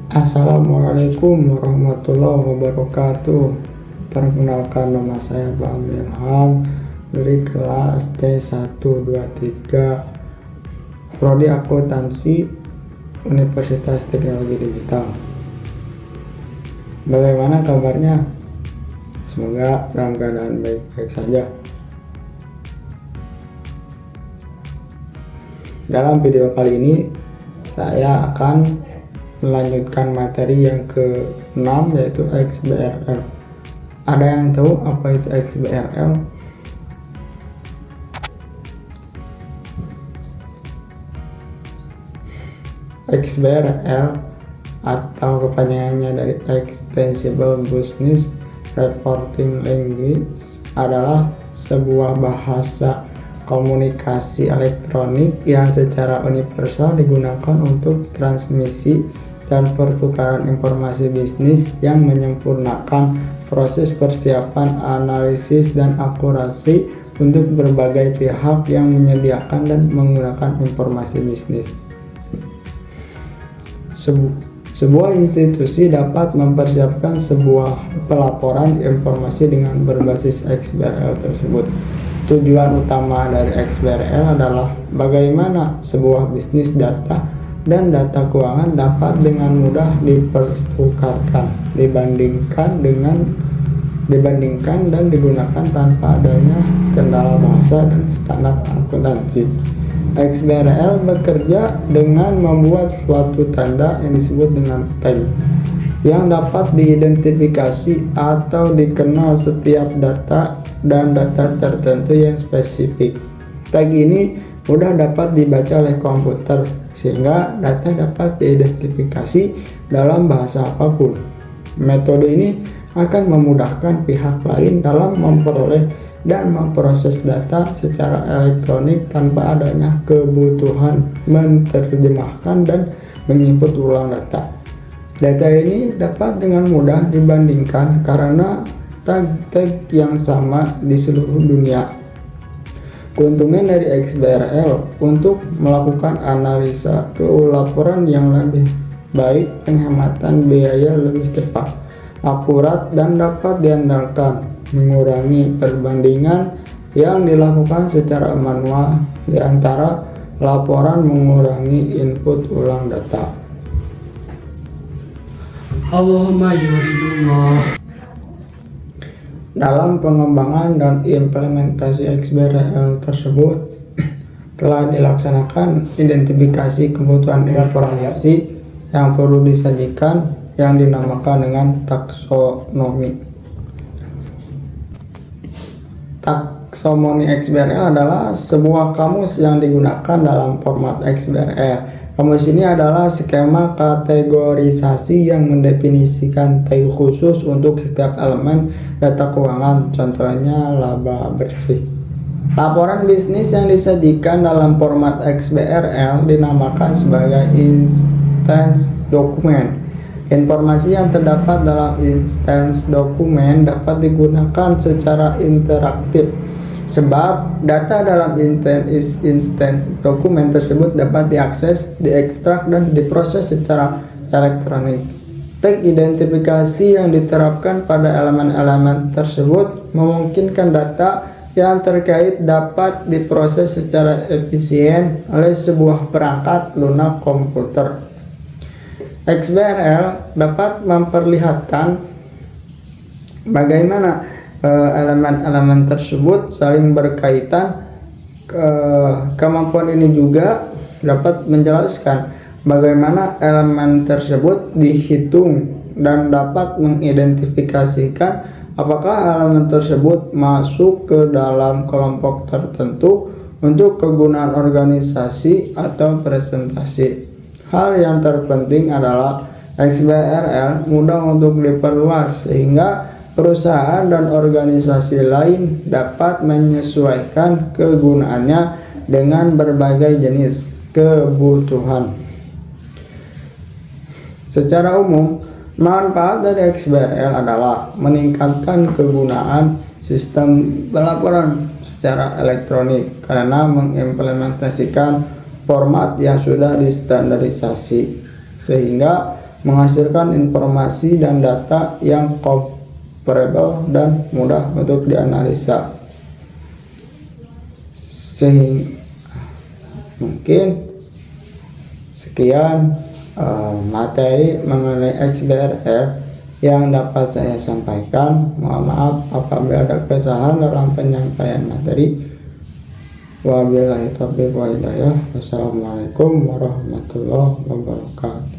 Assalamualaikum warahmatullahi wabarakatuh. Perkenalkan, nama saya Pak Ilham dari kelas C123 Prodi Akuntansi Universitas Teknologi Digital. Bagaimana kabarnya? Semoga dalam keadaan baik-baik saja. Dalam video kali ini saya akan melanjutkan materi yang ke-6, yaitu XBRL. Ada yang tahu apa itu XBRL? XBRL atau kepanjangannya dari Extensible Business Reporting Language adalah sebuah bahasa komunikasi elektronik yang secara universal digunakan untuk transmisi dan pertukaran informasi bisnis yang menyempurnakan proses persiapan, analisis, dan akurasi untuk berbagai pihak yang menyediakan dan menggunakan informasi bisnis. Sebuah institusi dapat mempersiapkan sebuah pelaporan informasi dengan berbasis XBRL tersebut. Tujuan utama dari XBRL adalah bagaimana sebuah bisnis data dan data keuangan dapat dengan mudah dipertukarkan, dibandingkan dan digunakan tanpa adanya kendala bahasa dan standar akuntansi. XBRL bekerja dengan membuat suatu tanda yang disebut dengan tag yang dapat diidentifikasi atau dikenal setiap data dan data tertentu yang spesifik. Tag ini mudah dapat dibaca oleh komputer sehingga data dapat diidentifikasi dalam bahasa apapun. Metode ini akan memudahkan pihak lain dalam memperoleh dan memproses data secara elektronik tanpa adanya kebutuhan menerjemahkan dan menginput ulang data. Data ini dapat dengan mudah dibandingkan karena tag-tag yang sama di seluruh dunia. Keuntungan dari XBRL untuk melakukan analisa laporan yang lebih baik, penghematan biaya lebih cepat, akurat, dan dapat diandalkan, mengurangi perbandingan yang dilakukan secara manual di antara laporan, mengurangi input ulang data. Allahumma yuridullah. Dalam pengembangan dan implementasi XBRL tersebut telah dilaksanakan identifikasi kebutuhan informasi yang perlu disajikan yang dinamakan dengan taksonomi. Taksonomi XBRL adalah sebuah kamus yang digunakan dalam format XBRL. Kamus ini adalah skema kategorisasi yang mendefinisikan tag khusus untuk setiap elemen data keuangan, contohnya laba bersih. Laporan bisnis yang disajikan dalam format XBRL dinamakan sebagai instance dokumen. Informasi yang terdapat dalam instance dokumen dapat digunakan secara interaktif, sebab data dalam instance dokumen tersebut dapat diakses, diekstrak, dan diproses secara elektronik. Tag identifikasi yang diterapkan pada elemen-elemen tersebut memungkinkan data yang terkait dapat diproses secara efisien oleh sebuah perangkat lunak komputer. XBRL dapat memperlihatkan bagaimana elemen-elemen tersebut saling berkaitan. Kemampuan ini juga dapat menjelaskan bagaimana elemen tersebut dihitung dan dapat mengidentifikasikan apakah elemen tersebut masuk ke dalam kelompok tertentu untuk kegunaan organisasi atau presentasi. Hal yang terpenting adalah XBRL mudah untuk diperluas sehingga perusahaan dan organisasi lain dapat menyesuaikan kegunaannya dengan berbagai jenis kebutuhan. Secara umum, manfaat dari XBRL adalah meningkatkan kegunaan sistem pelaporan secara elektronik karena mengimplementasikan format yang sudah distandarisasi, sehingga menghasilkan informasi dan data yang comparable dan mudah untuk dianalisa. Sehingga mungkin sekian materi mengenai XBRL yang dapat saya sampaikan. Mohon maaf apabila ada kesalahan dalam penyampaian materi. Wabillahi taufiq wal hidayah. Wassalamualaikum warahmatullahi wabarakatuh.